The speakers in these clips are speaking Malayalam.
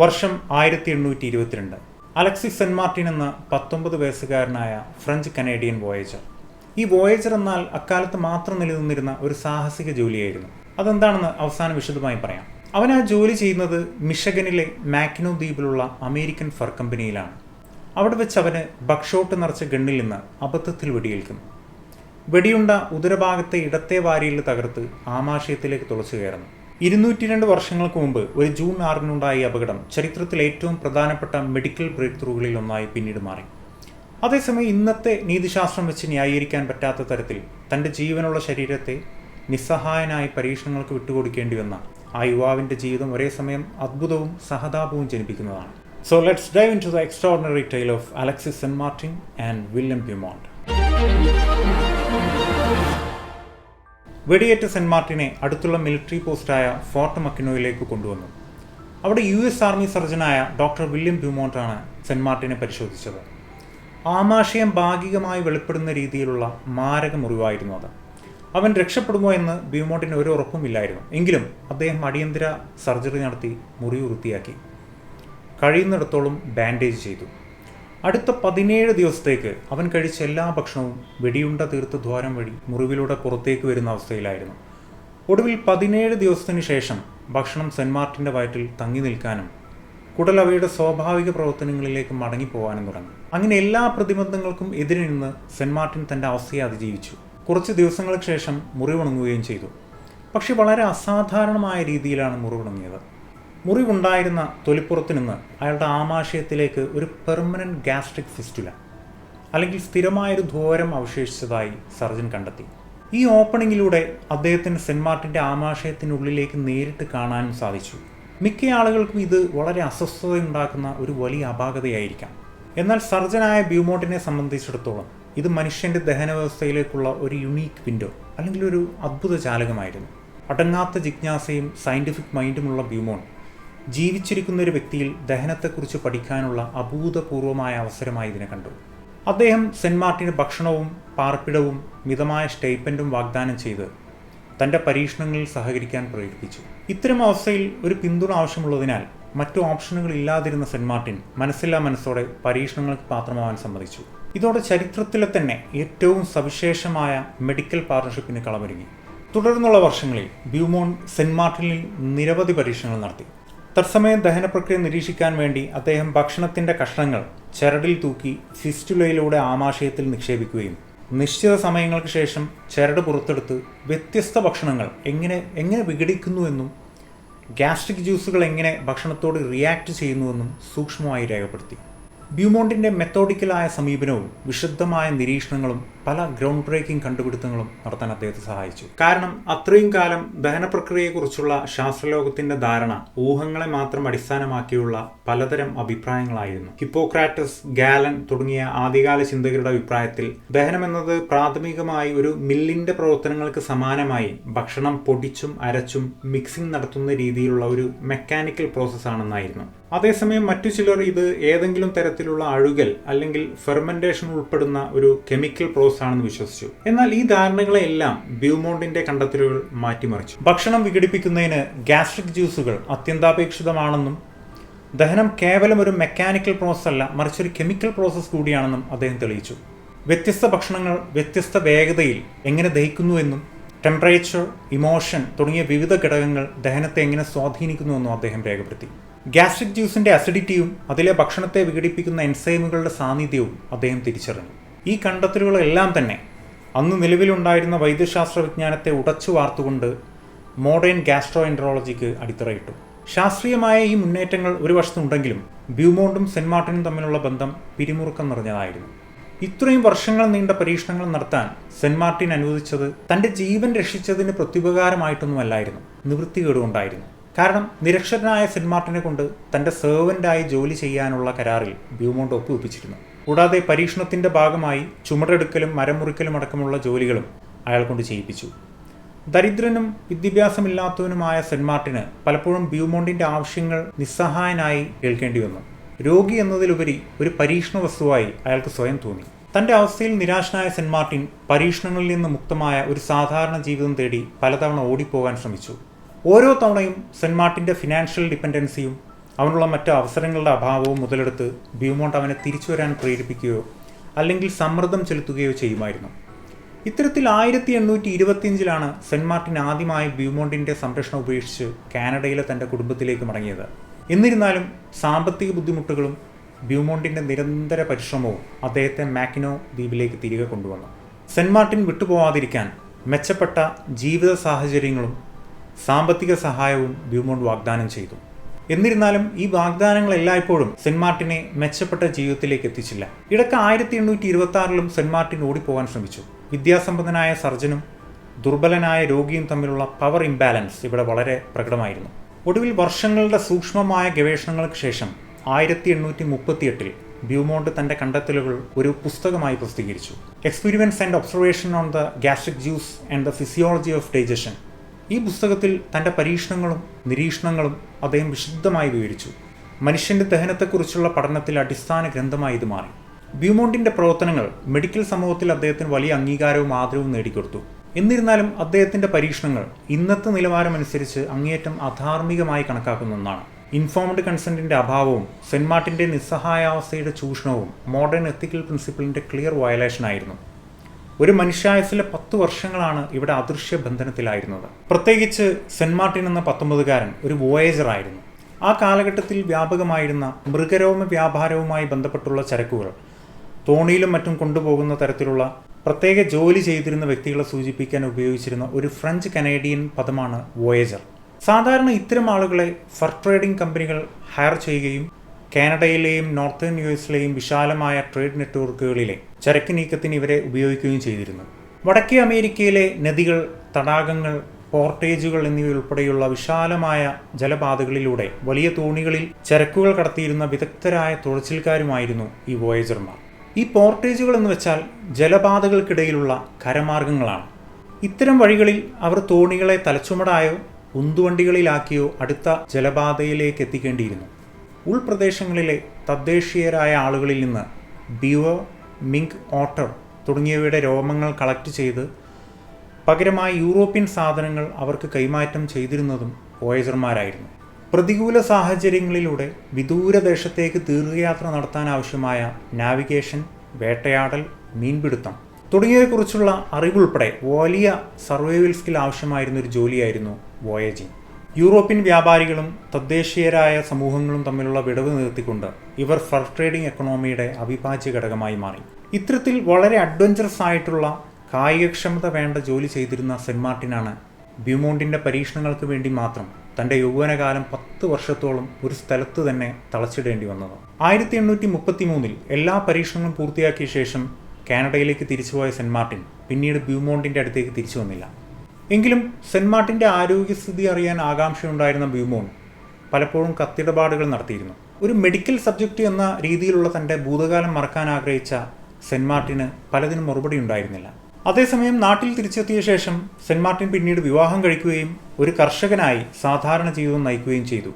വർഷം 1822. അലക്സിസ് സെന്റ് മാർട്ടിൻ എന്ന 19 വയസ്സുകാരനായ ഫ്രഞ്ച് കനേഡിയൻ വോയേജർ. ഈ വോയേജർ എന്നാൽ അക്കാലത്ത് മാത്രം നിലനിന്നിരുന്ന ഒരു സാഹസിക ജോലിയായിരുന്നു. അതെന്താണെന്ന് അവസാനം വിശദമായി പറയാം. അവൻ ആ ജോലി ചെയ്യുന്നത് മിഷഗനിലെ മാക്കിനോ ദ്വീപിലുള്ള അമേരിക്കൻ ഫർ കമ്പനിയിലാണ്. അവിടെ വെച്ച് അവന് ബക്ക്ഷോട്ട് നിറച്ച ഗണ്ണിൽ നിന്ന് അബദ്ധത്തിൽ വെടിയേൽക്കുന്നു. വെടിയുണ്ട ഉദരഭാഗത്തെ ഇടത്തെ വാരിയിൽ തകർത്ത് ആമാശയത്തിലേക്ക് തുളച്ചു കയറുന്നു. 202 വർഷങ്ങൾക്ക് മുമ്പ് ഒരു ജൂൺ 6-നുണ്ടായ അപകടം ചരിത്രത്തിൽ ഏറ്റവും പ്രധാനപ്പെട്ട മെഡിക്കൽ ബ്രേക്ക് ത്രൂകളിൽ ഒന്നായി പിന്നീട് മാറി. അതേസമയം ഇന്നത്തെ നീതിശാസ്ത്രം വെച്ച് ന്യായീകരിക്കാൻ പറ്റാത്ത തരത്തിൽ തൻ്റെ ജീവനുള്ള ശരീരത്തെ നിസ്സഹായനായി പരീക്ഷണങ്ങൾക്ക് വിട്ടുകൊടുക്കേണ്ടി വന്ന ആ യുവാവിൻ്റെ ജീവിതം ഒരേ സമയം അദ്ഭുതവും സഹതാപവും ജനിപ്പിക്കുന്നതാണ്. So let's dive into the extraordinary tale of Alexis Saint Martin and William Beaumont. വെടിയേറ്റ സെന്റ് മാർട്ടിനെ അടുത്തുള്ള മിലിറ്ററി പോസ്റ്റായ ഫോർട്ട് മക്കിനോയിലേക്ക് കൊണ്ടുവന്നു. അവിടെ US ആർമി സർജനായ ഡോക്ടർ വില്യം ബ്യൂമോണ്ടാണ് സെന്റ് മാർട്ടിനെ പരിശോധിച്ചത്. ആമാശയം ഭാഗികമായി വെളിപ്പെടുന്ന രീതിയിലുള്ള മാരക മുറിവായിരുന്നു അത്. അവൻ രക്ഷപ്പെടുമോ എന്ന് ബ്യൂമോണ്ടിന് ഒരു ഉറപ്പുമില്ലായിരുന്നു. എങ്കിലും അദ്ദേഹം അടിയന്തര സർജറി നടത്തി മുറിവ് വൃത്തിയാക്കി. കഴിയുന്നിടത്തോളം ബാൻഡേജ് ചെയ്തു. അടുത്ത 17 ദിവസത്തേക്ക് അവൻ കഴിച്ച എല്ലാ ഭക്ഷണവും വെടിയുണ്ട തീർത്ത ദ്വാരം വഴി മുറിവിലൂടെ പുറത്തേക്ക് വരുന്ന അവസ്ഥയിലായിരുന്നു. ഒടുവിൽ 17 ദിവസത്തിന് ശേഷം ഭക്ഷണം സെന്റ് മാർട്ടിൻ്റെ വയറ്റിൽ തങ്ങി നിൽക്കാനും കുടൽ അവയുടെ സ്വാഭാവിക പ്രവർത്തനങ്ങളിലേക്ക് മടങ്ങിപ്പോകാനും തുടങ്ങി. അങ്ങനെ എല്ലാ പ്രതിബന്ധങ്ങൾക്കും എതിരെ നിന്ന് സെന്റ് മാർട്ടിൻ തൻ്റെ അവസ്ഥയെ അതിജീവിച്ചു. കുറച്ച് ദിവസങ്ങൾക്ക് ശേഷം മുറിവുണങ്ങുകയും ചെയ്തു. പക്ഷെ വളരെ അസാധാരണമായ രീതിയിലാണ് മുറിവുണങ്ങിയത്. മുറിവുണ്ടായിരുന്ന തൊലിപ്പുറത്ത് നിന്ന് അയാളുടെ ആമാശയത്തിലേക്ക് ഒരു പെർമനന്റ് ഗാസ്ട്രിക് ഫിസ്റ്റുല അല്ലെങ്കിൽ സ്ഥിരമായൊരു ദ്വാരം അവശേഷിച്ചതായി സർജൻ കണ്ടെത്തി. ഈ ഓപ്പണിങ്ങിലൂടെ അദ്ദേഹത്തിന് സെന്റ് മാർട്ടിൻ്റെ ആമാശയത്തിനുള്ളിലേക്ക് നേരിട്ട് കാണാനും സാധിച്ചു. മിക്ക ആളുകൾക്കും ഇത് വളരെ അസ്വസ്ഥതയുണ്ടാക്കുന്ന ഒരു വലിയ അപാകതയായിരിക്കാം. എന്നാൽ സർജനായ ബ്യൂമോണ്ടിനെ സംബന്ധിച്ചിടത്തോളം ഇത് മനുഷ്യൻ്റെ ദഹന വ്യവസ്ഥയിലേക്കുള്ള ഒരു യുണീക്ക് വിൻഡോ അല്ലെങ്കിൽ ഒരു അദ്ഭുത ജാലകമായിരുന്നു. അടങ്ങാത്ത ജിജ്ഞാസയും സയൻറ്റിഫിക് മൈൻഡുമുള്ള ബ്യൂമോണ്ട് ജീവിച്ചിരിക്കുന്ന ഒരു വ്യക്തിയിൽ ദഹനത്തെക്കുറിച്ച് പഠിക്കാനുള്ള അഭൂതപൂർവമായ അവസരമായി ഇതിനെ കണ്ടു. അദ്ദേഹം സെന്റ് മാർട്ടിന് ഭക്ഷണവും പാർപ്പിടവും മിതമായ സ്റ്റൈപ്പൻഡും വാഗ്ദാനം ചെയ്ത് തൻ്റെ പരീക്ഷണങ്ങളിൽ സഹകരിക്കാൻ പ്രേരിപ്പിച്ചു. ഇത്തരം അവസ്ഥയിൽ ഒരു പിന്തുണ ആവശ്യമുള്ളതിനാൽ മറ്റു ഓപ്ഷനുകൾ ഇല്ലാതിരുന്ന സെന്റ് മാർട്ടിൻ മനസ്സില്ലാ മനസ്സോടെ പരീക്ഷണങ്ങൾക്ക് പാത്രമാവാൻ സമ്മതിച്ചു. ഇതോടെ ചരിത്രത്തിലെ തന്നെ ഏറ്റവും സവിശേഷമായ മെഡിക്കൽ പാർട്ണർഷിപ്പിന് കളമൊരുങ്ങി. തുടർന്നുള്ള വർഷങ്ങളിൽ ബ്യൂമോണ്ട് സെന്റ് മാർട്ടിനിൽ നിരവധി പരീക്ഷണങ്ങൾ നടത്തി. തത്സമയം ദഹനപ്രക്രിയ നിരീക്ഷിക്കാൻ വേണ്ടി അദ്ദേഹം ഭക്ഷണത്തിൻ്റെ കഷ്ണങ്ങൾ ചരടിൽ തൂക്കി ഫിസ്റ്റുലയിലൂടെ ആമാശയത്തിൽ നിക്ഷേപിക്കുകയും നിശ്ചിത സമയങ്ങൾക്ക് ശേഷം ചരട് പുറത്തെടുത്ത് വ്യത്യസ്ത ഭക്ഷണങ്ങൾ എങ്ങനെ വിഘടിക്കുന്നുവെന്നും ഗ്യാസ്ട്രിക് ജ്യൂസുകൾ എങ്ങനെ ഭക്ഷണത്തോട് റിയാക്ട് ചെയ്യുന്നുവെന്നും സൂക്ഷ്മമായി രേഖപ്പെടുത്തി. ബ്യൂമോണ്ടിൻ്റെ മെത്തോഡിക്കലായ സമീപനവും വിശുദ്ധമായ നിരീക്ഷണങ്ങളും പല ഗ്രൗണ്ട് ബ്രേക്കിംഗ് കണ്ടുപിടുത്തങ്ങളും നടത്താൻ അദ്ദേഹത്തെ സഹായിച്ചു. കാരണം അത്രയും കാലം ദഹനപ്രക്രിയയെക്കുറിച്ചുള്ള ശാസ്ത്രലോകത്തിൻ്റെ ധാരണ ഊഹങ്ങളെ മാത്രം അടിസ്ഥാനമാക്കിയുള്ള പലതരം അഭിപ്രായങ്ങളായിരുന്നു. ഹിപ്പോക്രാറ്റസ്, ഗാലൻ തുടങ്ങിയ ആദ്യകാല ചിന്തകരുടെ അഭിപ്രായത്തിൽ ദഹനം എന്നത് പ്രാഥമികമായി ഒരു മില്ലിൻ്റെ പ്രവർത്തനങ്ങൾക്ക് സമാനമായി ഭക്ഷണം പൊടിച്ചും അരച്ചും മിക്സിംഗ് നടത്തുന്ന രീതിയിലുള്ള ഒരു മെക്കാനിക്കൽ പ്രോസസ്സാണെന്നായിരുന്നു. അതേസമയം മറ്റു ചിലർ ഇത് ഏതെങ്കിലും തരത്തിലുള്ള അഴുകൽ അല്ലെങ്കിൽ ഫെർമെന്റേഷൻ ഉൾപ്പെടുന്ന ഒരു കെമിക്കൽ പ്രോസസ് ആണെന്ന് വിശ്വസിച്ചു. എന്നാൽ ഈ ധാരണകളെല്ലാം ബ്യൂമോണ്ടിന്റെ കണ്ടെത്തലുകൾ മാറ്റിമറിച്ചു. ഭക്ഷണം വിഘടിപ്പിക്കുന്നതിന് ഗ്യാസ്ട്രിക് ജ്യൂസുകൾ അത്യന്താപേക്ഷിതമാണെന്നും ദഹനം കേവലം ഒരു മെക്കാനിക്കൽ പ്രോസസ് അല്ല, മറിച്ചൊരു കെമിക്കൽ പ്രോസസ് കൂടിയാണെന്നും അദ്ദേഹം തെളിയിച്ചു. വ്യത്യസ്ത ഭക്ഷണങ്ങൾ വ്യത്യസ്ത വേഗതയിൽ എങ്ങനെ ദഹിക്കുന്നുവെന്നും ടെമ്പറേച്ചർ, ഇമോഷൻ തുടങ്ങിയ വിവിധ ഘടകങ്ങൾ ദഹനത്തെ എങ്ങനെ സ്വാധീനിക്കുന്നുവെന്നും അദ്ദേഹം രേഖപ്പെടുത്തി. ഗ്യാസ്ട്രിക് ജ്യൂസിൻ്റെ അസിഡിറ്റിയും അതിലെ ഭക്ഷണത്തെ വിഘടിപ്പിക്കുന്ന എൻസൈമുകളുടെ സാന്നിധ്യവും അദ്ദേഹം തിരിച്ചറിഞ്ഞു. ഈ കണ്ടെത്തലുകളെല്ലാം തന്നെ അന്ന് നിലവിലുണ്ടായിരുന്ന വൈദ്യശാസ്ത്ര വിജ്ഞാനത്തെ ഉടച്ചു വാർത്തുകൊണ്ട് മോഡേൺ ഗാസ്ട്രോ എൻട്രോളജിക്ക് അടിത്തറയിട്ടു. ശാസ്ത്രീയമായ ഈ മുന്നേറ്റങ്ങൾ ഒരു വശത്തുണ്ടെങ്കിലും ബ്യൂമോണ്ടും സെന്റ് മാർട്ടിനും തമ്മിലുള്ള ബന്ധം പിരിമുറുക്കം നിറഞ്ഞതായിരുന്നു. ഇത്രയും വർഷങ്ങൾ നീണ്ട പരീക്ഷണങ്ങൾ നടത്താൻ സെന്റ് മാർട്ടിൻ അനുവദിച്ചത് തൻ്റെ ജീവൻ രക്ഷിച്ചതിന് പ്രത്യുപകാരമായിട്ടൊന്നുമല്ലായിരുന്നു, നിവൃത്തികേടുകൊണ്ടായിരുന്നു. കാരണം നിരക്ഷരനായ സെന്റ് മാർട്ടിനെ കൊണ്ട് തൻ്റെ സെർവൻ്റായി ജോലി ചെയ്യാനുള്ള കരാറിൽ ബ്യൂമോണ്ട് ഒപ്പുവെപ്പിച്ചിരുന്നു. കൂടാതെ പരീക്ഷണത്തിൻ്റെ ഭാഗമായി ചുമടെടുക്കലും മരം മുറിക്കലും അടക്കമുള്ള ജോലികളും അയാൾ കൊണ്ട് ചെയ്യിപ്പിച്ചു. ദരിദ്രനും വിദ്യാഭ്യാസമില്ലാത്തവനുമായ സെന്റ് മാർട്ടിന് പലപ്പോഴും ബ്യൂമോണ്ടിൻ്റെ ആവശ്യങ്ങൾ നിസ്സഹായനായി കേൾക്കേണ്ടി വന്നു. രോഗി എന്നതിലുപരി ഒരു പരീക്ഷണ വസ്തുവായി അയാൾക്ക് സ്വയം തോന്നി. തൻ്റെ അവസ്ഥയിൽ നിരാശനായ സെന്റ് മാർട്ടിൻ പരീക്ഷണങ്ങളിൽ നിന്ന് മുക്തമായ ഒരു സാധാരണ ജീവിതം തേടി പലതവണ ഓടിപ്പോകാൻ ശ്രമിച്ചു. ഓരോ തവണയും സെന്റ് മാർട്ടിൻ്റെ ഫിനാൻഷ്യൽ ഡിപ്പെൻഡൻസിയും അവനുള്ള മറ്റ് അവസരങ്ങളുടെ അഭാവവും മുതലെടുത്ത് ബ്യൂമോണ്ട് അവനെ തിരിച്ചു വരാൻ പ്രേരിപ്പിക്കുകയോ അല്ലെങ്കിൽ സമ്മർദ്ദം ചെലുത്തുകയോ ചെയ്യുമായിരുന്നു. ഇത്തരത്തിൽ 1825 സെന്റ് മാർട്ടിൻ ആദ്യമായി ബ്യൂമോണ്ടിൻ്റെ സംരക്ഷണം ഉപേക്ഷിച്ച് കാനഡയിലെ തൻ്റെ കുടുംബത്തിലേക്ക് മടങ്ങിയത്. എന്നിരുന്നാലും സാമ്പത്തിക ബുദ്ധിമുട്ടുകളും ബ്യൂമോണ്ടിൻ്റെ നിരന്തര പരിശ്രമവും അദ്ദേഹത്തെ മാക്കിനോ ദ്വീപിലേക്ക് തിരികെ കൊണ്ടുവന്നു. സെന്റ് മാർട്ടിൻ വിട്ടുപോകാതിരിക്കാൻ മെച്ചപ്പെട്ട ജീവിത സാഹചര്യങ്ങളും സാമ്പത്തിക സഹായവും ബ്യൂമോണ്ട് വാഗ്ദാനം ചെയ്തു. എന്നിരുന്നാലും ഈ വാഗ്ദാനങ്ങൾ എല്ലായ്പ്പോഴും സെന്റ് മാർട്ടിനെ മെച്ചപ്പെട്ട ജീവിതത്തിലേക്ക് എത്തിച്ചില്ല. ഇടയ്ക്ക് 1826 സെന്റ് മാർട്ടിൻ ഓടിപ്പോകാൻ ശ്രമിച്ചു. വിദ്യാസമ്പന്നനായ സർജനും ദുർബലനായ രോഗിയും തമ്മിലുള്ള പവർ ഇംബാലൻസ് ഇവിടെ വളരെ പ്രകടമായിരുന്നു. ഒടുവിൽ വർഷങ്ങളുടെ സൂക്ഷ്മമായ ഗവേഷണങ്ങൾക്ക് ശേഷം 1838 ബ്യൂമോണ്ട് തൻ്റെ കണ്ടെത്തലുകൾ ഒരു പുസ്തകമായി പ്രസിദ്ധീകരിച്ചു. Experiments and observation on the gastric juice and the physiology of digestion. ഈ പുസ്തകത്തിൽ തൻ്റെ പരീക്ഷണങ്ങളും നിരീക്ഷണങ്ങളും അദ്ദേഹം വിശദമായി വിവരിച്ചു. മനുഷ്യൻ്റെ ദഹനത്തെക്കുറിച്ചുള്ള പഠനത്തിൽ അടിസ്ഥാന ഗ്രന്ഥമായി ഇത് മാറി. ബ്യൂമോണ്ടിൻ്റെ പ്രവർത്തനങ്ങൾ മെഡിക്കൽ സമൂഹത്തിൽ അദ്ദേഹത്തിന് വലിയ അംഗീകാരവും ആദരവും നേടിക്കൊടുത്തു. എന്നിരുന്നാലും അദ്ദേഹത്തിൻ്റെ പരീക്ഷണങ്ങൾ ഇന്നത്തെ നിലവാരമനുസരിച്ച് അങ്ങേയറ്റം അധാർമികമായി കണക്കാക്കുന്ന ഒന്നാണ്. ഇൻഫോംഡ് കൺസെൻറ്റിൻ്റെ അഭാവവും സെന്റ് മാർട്ടിൻ്റെ നിസ്സഹായാവസ്ഥയുടെ ചൂഷണവും മോഡേൺ എത്തിക്കൽ പ്രിൻസിപ്പിളിൻ്റെ ക്ലിയർ വയലേഷനായിരുന്നു. ഒരു മനുഷ്യായുസ്സിലെ 10 വർഷങ്ങളാണ് ഇവിടെ അദൃശ്യ ബന്ധനത്തിലായിരുന്നത്. പ്രത്യേകിച്ച് സെന്റ് മാർട്ടിൻ എന്ന 19കാരൻ ഒരു വോയേജർ ആയിരുന്നു. ആ കാലഘട്ടത്തിൽ വ്യാപകമായിരുന്ന മൃഗരോമ വ്യാപാരവുമായി ബന്ധപ്പെട്ടുള്ള ചരക്കുകൾ തോണിയിലും മറ്റും കൊണ്ടുപോകുന്ന തരത്തിലുള്ള പ്രത്യേക ജോലി ചെയ്തിരുന്ന വ്യക്തികളെ സൂചിപ്പിക്കാൻ ഉപയോഗിച്ചിരുന്ന ഒരു ഫ്രഞ്ച് കനേഡിയൻ പദമാണ് വോയേജർ. സാധാരണ ഇത്തരം ആളുകളെ ഫർ ട്രേഡിംഗ് കമ്പനികൾ ഹയർ ചെയ്യുകയും കാനഡയിലെയും നോർത്തേൺ യുഎസിലെയും വിശാലമായ ട്രേഡ് നെറ്റ്വർക്കുകളിലെ ചരക്ക് നീക്കത്തിന് ഇവരെ ഉപയോഗിക്കുകയും ചെയ്തിരുന്നു. വടക്കേ അമേരിക്കയിലെ നദികൾ, തടാകങ്ങൾ, പോർട്ടേജുകൾ എന്നിവയുൾപ്പെടെയുള്ള വിശാലമായ ജലപാതകളിലൂടെ വലിയ തോണികളിൽ ചരക്കുകൾ കടത്തിയിരുന്ന വിദഗ്ധരായ തുഴച്ചിൽക്കാരുമായിരുന്നു ഈ വോയേജർമാർ. ഈ പോർട്ടേജുകൾ എന്ന് വെച്ചാൽ ജലപാതകൾക്കിടയിലുള്ള കരമാർഗങ്ങളാണ്. ഇത്തരം വഴികളിൽ അവർ തോണികളെ തലച്ചുമടായോ ഉന്തുവണ്ടികളിലാക്കിയോ അടുത്ത ജലപാതയിലേക്ക് എത്തിക്കേണ്ടിയിരുന്നു. ഉൾപ്രദേശങ്ങളിലെ തദ്ദേശീയരായ ആളുകളിൽ നിന്ന് ബീവർ, മിങ്ക്, ഓട്ടർ തുടങ്ങിയവയുടെ രോമങ്ങൾ കളക്ട് ചെയ്ത് പകരമായി യൂറോപ്യൻ സാധനങ്ങൾ അവർക്ക് കൈമാറ്റം ചെയ്തിരുന്നതും വോയേജർമാരായിരുന്നു. പ്രതികൂല സാഹചര്യങ്ങളിലൂടെ വിദൂരദേശത്തേക്ക് ദീർഘയാത്ര നടത്താൻ ആവശ്യമായ നാവിഗേഷൻ, വേട്ടയാടൽ, മീൻപിടുത്തം തുടങ്ങിയവയെക്കുറിച്ചുള്ള അറിവുൾപ്പെടെ വലിയ സർവൈവൽ സ്കിൽ ആവശ്യമായിരുന്ന ഒരു ജോലിയായിരുന്നു വോയേജിങ്. യൂറോപ്യൻ വ്യാപാരികളും തദ്ദേശീയരായ സമൂഹങ്ങളും തമ്മിലുള്ള വിടവ് നിർത്തിക്കൊണ്ട് ഇവർ ഫർ ട്രേഡിംഗ് എക്കണോമിയുടെ അവിഭാജ്യ ഘടകമായി മാറി. ഇത്തരത്തിൽ വളരെ അഡ്വഞ്ചറസ് ആയിട്ടുള്ള കായികക്ഷമത വേണ്ട ജോലി ചെയ്തിരുന്ന സെന്റ് മാർട്ടിനാണ് ബ്യൂമോണ്ടിൻ്റെ പരീക്ഷണങ്ങൾക്ക് വേണ്ടി മാത്രം തൻ്റെ യൗവനകാലം 10 വർഷത്തോളം ഒരു സ്ഥലത്ത് തന്നെ തളച്ചിടേണ്ടി വന്നത്. 1833 എല്ലാ പരീക്ഷണങ്ങളും പൂർത്തിയാക്കിയ ശേഷം കാനഡയിലേക്ക് തിരിച്ചുപോയ സെന്റ് മാർട്ടിൻ പിന്നീട് ബ്യൂമോണ്ടിൻ്റെ അടുത്തേക്ക് തിരിച്ചു വന്നില്ല. എങ്കിലും സെന്റ് മാർട്ടിൻ്റെ ആരോഗ്യസ്ഥിതി അറിയാൻ ആകാംക്ഷയുണ്ടായിരുന്ന ബ്യൂമോണ്ട് പലപ്പോഴും കത്തിടപാടുകൾ നടത്തിയിരുന്നു. ഒരു മെഡിക്കൽ സബ്ജക്റ്റ് എന്ന രീതിയിലുള്ള തൻ്റെ ഭൂതകാലം മറക്കാൻ ആഗ്രഹിച്ച സെന്റ് മാർട്ടിന് പലതിനും മറുപടി ഉണ്ടായിരുന്നില്ല. അതേസമയം നാട്ടിൽ തിരിച്ചെത്തിയ ശേഷം സെന്റ് മാർട്ടിൻ പിന്നീട് വിവാഹം കഴിക്കുകയും ഒരു കർഷകനായി സാധാരണ ജീവിതം നയിക്കുകയും ചെയ്തു.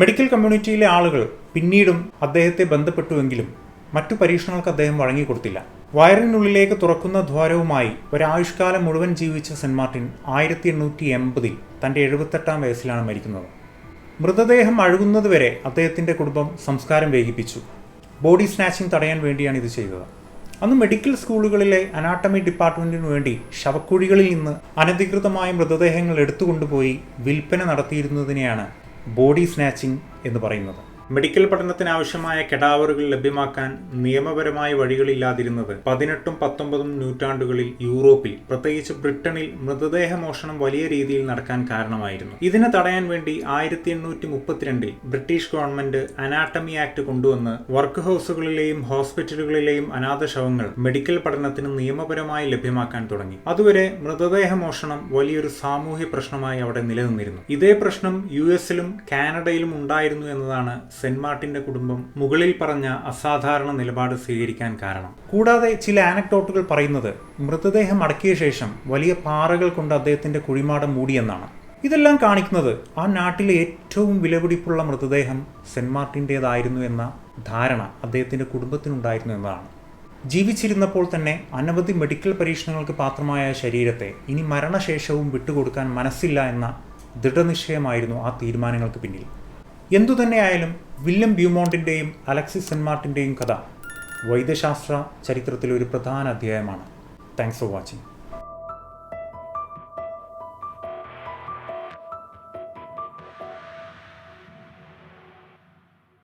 മെഡിക്കൽ കമ്മ്യൂണിറ്റിയിലെ ആളുകൾ പിന്നീടും അദ്ദേഹത്തെ ബന്ധപ്പെട്ടുവെങ്കിലും മറ്റു പരീക്ഷണങ്ങൾക്ക് അദ്ദേഹം വഴങ്ങിക്കൊടുത്തില്ല. വയറിനുള്ളിലേക്ക് തുറക്കുന്ന ദ്വാരവുമായി ഒരായുഷ്കാലം മുഴുവൻ ജീവിച്ച സെന്റ് മാർട്ടിൻ 1880 തൻ്റെ 78ാം വയസ്സിലാണ് മരിക്കുന്നത്. മൃതദേഹം അഴുകുന്നതുവരെ അദ്ദേഹത്തിൻ്റെ കുടുംബം സംസ്കാരം വൈകിപ്പിച്ചു. ബോഡി സ്നാച്ചിങ് തടയാൻ വേണ്ടിയാണ് ഇത് ചെയ്തത്. അന്ന് മെഡിക്കൽ സ്കൂളുകളിലെ അനാട്ടമി ഡിപ്പാർട്ട്മെൻറ്റിനു വേണ്ടി ശവക്കുഴികളിൽ നിന്ന് അനധികൃതമായ മൃതദേഹങ്ങൾ എടുത്തുകൊണ്ടുപോയി വിൽപ്പന നടത്തിയിരുന്നതിനെയാണ് ബോഡി സ്നാച്ചിങ് എന്ന് പറയുന്നത്. മെഡിക്കൽ പഠനത്തിനാവശ്യമായ കെഡാവറുകൾ ലഭ്യമാക്കാൻ നിയമപരമായ വഴികളില്ലാതിരുന്നത് 18ഉം 19ഉം നൂറ്റാണ്ടുകളിൽ യൂറോപ്പിൽ, പ്രത്യേകിച്ച് ബ്രിട്ടനിൽ മൃതദേഹ മോഷണം വലിയ രീതിയിൽ നടക്കാൻ കാരണമായിരുന്നു. ഇതിനെ തടയാൻ വേണ്ടി 1832 ബ്രിട്ടീഷ് ഗവൺമെന്റ് അനാട്ടമി ആക്ട് കൊണ്ടുവന്ന് വർക്ക് ഹൗസുകളിലെയും ഹോസ്പിറ്റലുകളിലെയും അനാഥ ശവങ്ങൾ മെഡിക്കൽ പഠനത്തിന് നിയമപരമായി ലഭ്യമാക്കാൻ തുടങ്ങി. അതുവരെ മൃതദേഹ മോഷണം വലിയൊരു സാമൂഹ്യ പ്രശ്നമായി അവിടെ നിലനിന്നിരുന്നു. ഇതേ പ്രശ്നം US-ലും കാനഡയിലും ഉണ്ടായിരുന്നു എന്നതാണ് സെന്റ് മാർട്ടിന്റെ കുടുംബം മുകളിൽ പറഞ്ഞ അസാധാരണ നിലപാട് സ്വീകരിക്കാൻ കാരണം. കൂടാതെ ചില ആനക്ഡോട്ടുകൾ പറയുന്നത് മൃതദേഹം അടക്കിയ ശേഷം വലിയ പാറകൾ കൊണ്ട് അദ്ദേഹത്തിന്റെ കുഴിമാടം മൂടിയെന്നാണ്. ഇതെല്ലാം കാണിക്കുന്നത് ആ നാട്ടിലെ ഏറ്റവും വിലപിടിപ്പുള്ള മൃതദേഹം സെന്റ് മാർട്ടിൻ്റെതായിരുന്നു എന്ന ധാരണ അദ്ദേഹത്തിന്റെ കുടുംബത്തിനുണ്ടായിരുന്നു എന്നതാണ്. ജീവിച്ചിരുന്നപ്പോൾ തന്നെ അനവധി മെഡിക്കൽ പരീക്ഷണങ്ങൾക്ക് പാത്രമായ ശരീരത്തെ ഇനി മരണശേഷവും വിട്ടുകൊടുക്കാൻ മനസ്സില്ല എന്ന ദൃഢനിശ്ചയമായിരുന്നു ആ തീരുമാനങ്ങൾക്ക് പിന്നിൽ. എന്തുതന്നെയായാലും വില്യം ബ്യൂമോണ്ടിൻ്റെയും അലക്സിസ് സെന്റ് മാർട്ടിൻ്റെയും കഥ വൈദ്യശാസ്ത്ര ചരിത്രത്തിലെ ഒരു പ്രധാന അധ്യായമാണ്. Thanks for watching.